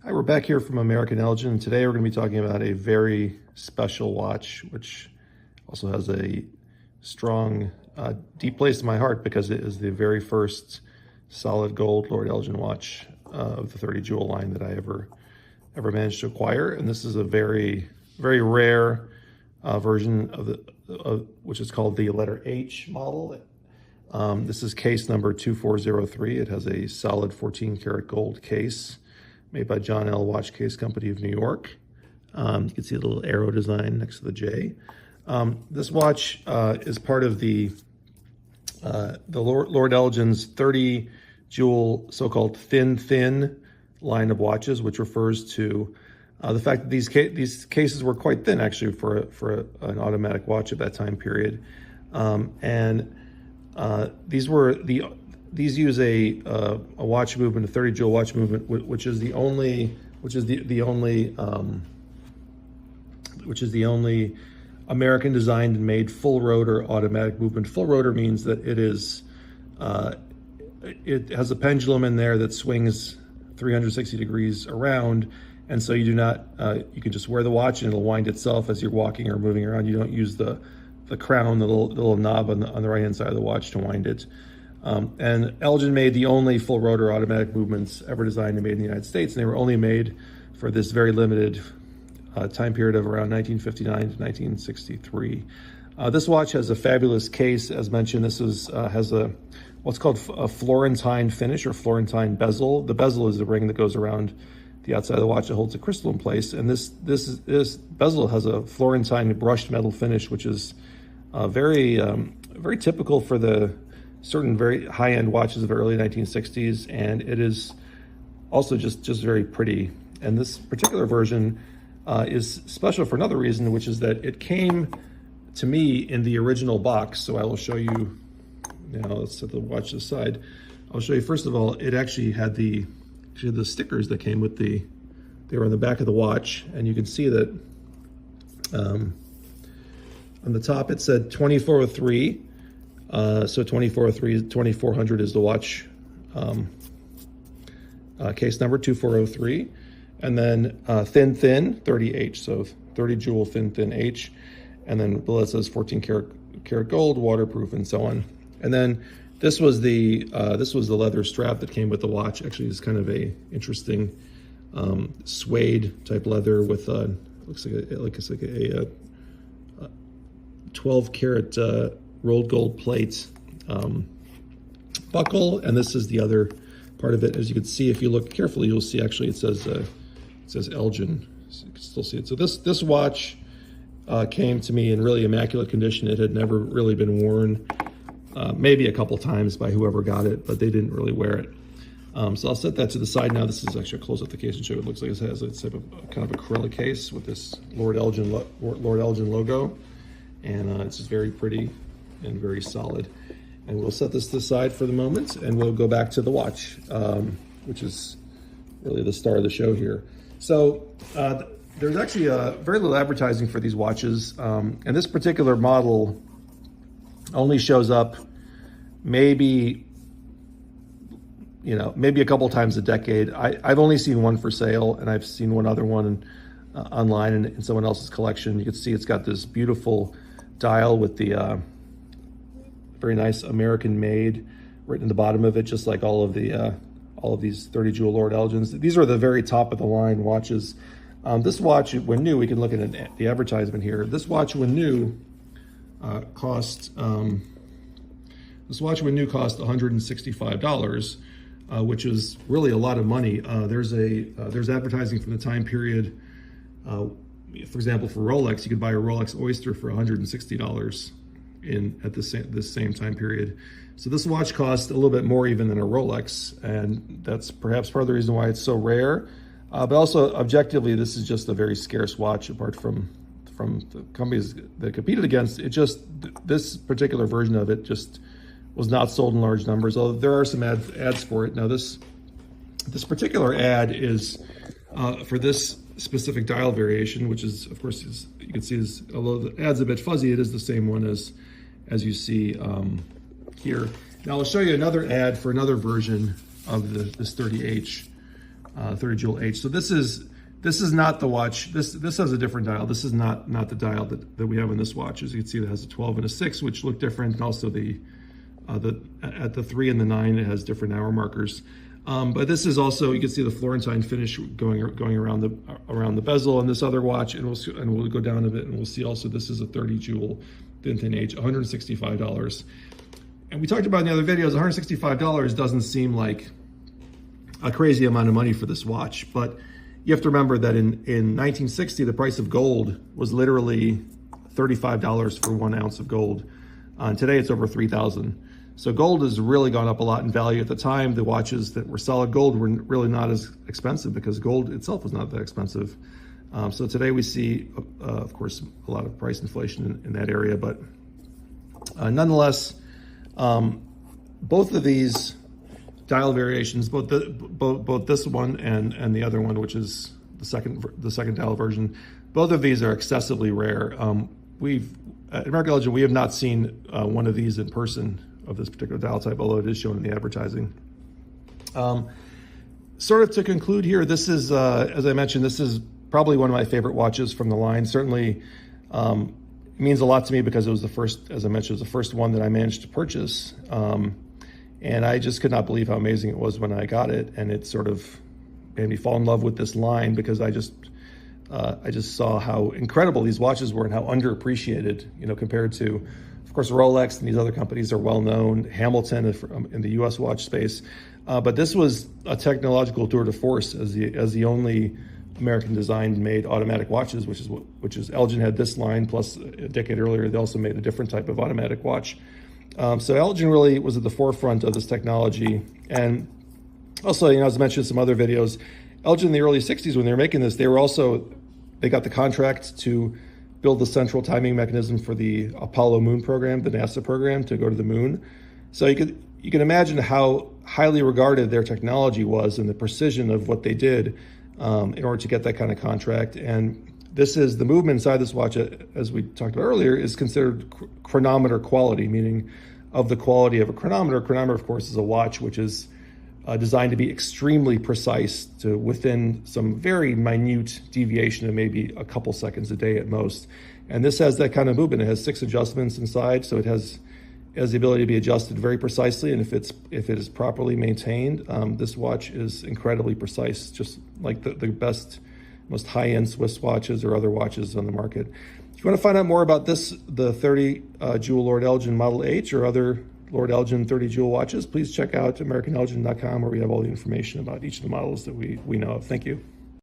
Hi, we're back here from American Elgin, and today we're going to be talking about a very special watch, which also has a strong, deep place in my heart because it is the very first solid gold Lord Elgin watch of the 30 jewel line that I ever managed to acquire. And this is a very, very rare version of which is called the letter H model. This is case number 2403. It has a solid 14 karat gold case made by Jonell Watch Case Company of New York. You can see a little arrow design next to the J. This watch is part of the Lord Elgin's 30 jewel so-called thin-thin line of watches, which refers to the fact that these cases were quite thin actually for an automatic watch of that time period. These use a watch movement, a 30 jewel watch movement, which is the only American designed and made full rotor automatic movement. Full rotor means that it has a pendulum in there that swings 360 degrees around, and so you do not you can just wear the watch and it'll wind itself as you're walking or moving around. You don't use the crown, the little knob on the right hand side of the watch to wind it. And Elgin made the only full rotor automatic movements ever designed and made in the United States, and they were only made for this very limited time period of around 1959 to 1963. This watch has a fabulous case, as mentioned. This has what's called a Florentine finish or Florentine bezel. The bezel is the ring that goes around the outside of the watch that holds the crystal in place, and this bezel has a Florentine brushed metal finish, which is very typical for the certain very high-end watches of the early 1960s, and it is also just very pretty. And this particular version is special for another reason, which is that it came to me in the original box. So I will show you, let's set the watch aside. I'll show you, first of all, it actually had the stickers that came with they were on the back of the watch, and you can see that on the top it said 2403. So 2400 is the watch case number 2403, and then thin 30H, so 30 jewel thin H, and then below it says 14 karat gold, waterproof, and so on. And then this was the leather strap that came with the watch. Actually, it's kind of a interesting suede type leather with looks like a 12 karat rolled gold plate buckle, and this is the other part of it. As you can see, if you look carefully, you'll see actually it says Elgin. So you can still see it. So this watch came to me in really immaculate condition. It had never really been worn, maybe a couple times by whoever got it, but they didn't really wear it. So I'll set that to the side now. This is actually, I'll close up the case and show you. It looks like it has a type of kind of acrylic case with this Lord Elgin logo, and it's just very pretty and very solid. And we'll set this to the side for the moment, and we'll go back to the watch, which is really the star of the show here. So there's actually very little advertising for these watches, and this particular model only shows up maybe a couple times a decade. I've only seen one for sale, and I've seen one other one online in someone else's collection. You can see it's got this beautiful dial with the very nice American made written in the bottom of it, just like all of these 30 jewel Lord Elgins. These are the very top of the line watches. This watch, when new, we can look at the advertisement here. This watch, when new, cost $165, which is really a lot of money. There's advertising from the time period. For example, for Rolex, you could buy a Rolex Oyster for $160 at this same time period. So this watch costs a little bit more even than a Rolex, and that's perhaps part of the reason why it's so rare. But also, objectively, this is just a very scarce watch. Apart from the companies that competed against it, this particular version of it just was not sold in large numbers. Although there are some ads for it. Now this particular ad is for this specific dial variation, which is, of course, you can see, although the ad's a bit fuzzy, it is the same one as you see here. Now I'll show you another ad for another version of this 30H. 30 jewel H. So this is not the watch. This has a different dial. This is not the dial that we have in this watch. As you can see, it has a 12 and a 6, which look different. And also at the 3 and the 9, it has different hour markers. But this is also, you can see the Florentine finish going around the bezel on this other watch, and we'll go down a bit and we'll see also this is a 30 jewel Thin-Thin H, $165. And we talked about in the other videos, $165 doesn't seem like a crazy amount of money for this watch, but you have to remember that in 1960, the price of gold was literally $35 for 1 ounce of gold. Today it's over $3,000. So gold has really gone up a lot in value. At the time, the watches that were solid gold were really not as expensive because gold itself was not that expensive. So today we see, of course, a lot of price inflation in that area, but nonetheless, both of these dial variations, both this one and the other one, which is the second dial version, both of these are excessively rare. At American Elgin, we have not seen one of these in person of this particular dial type, although it is shown in the advertising. Sort of to conclude here, this is, as I mentioned, this is probably one of my favorite watches from the line. Certainly, it means a lot to me because it was the first, as I mentioned, it was the first one that I managed to purchase. And I just could not believe how amazing it was when I got it. And it sort of made me fall in love with this line because I just saw how incredible these watches were and how underappreciated, compared to, of course, Rolex and these other companies are well known, Hamilton in the US watch space. But this was a technological tour de force as the only American designed made automatic watches, which is Elgin had this line, plus a decade earlier, they also made a different type of automatic watch. So Elgin really was at the forefront of this technology. And also, as I mentioned in some other videos, Elgin in the early 60s, when they were making this, they got the contract to build the central timing mechanism for the Apollo moon program, the NASA program, to go to the moon. So you can imagine how highly regarded their technology was and the precision of what they did in order to get that kind of contract. And this is the movement inside this watch, as we talked about earlier, is considered chronometer quality, meaning of the quality of a chronometer. A chronometer, of course, is a watch which is designed to be extremely precise to within some very minute deviation of maybe a couple seconds a day at most. And this has that kind of movement. It has 6 adjustments inside, so it has the ability to be adjusted very precisely. And if it is properly maintained, this watch is incredibly precise, just like the best, most high-end Swiss watches or other watches on the market. If you want to find out more about the 30 jewel Lord Elgin Model H or other Lord Elgin 30 jewel watches, please check out AmericanElgin.com, where we have all the information about each of the models that we know of. Thank you.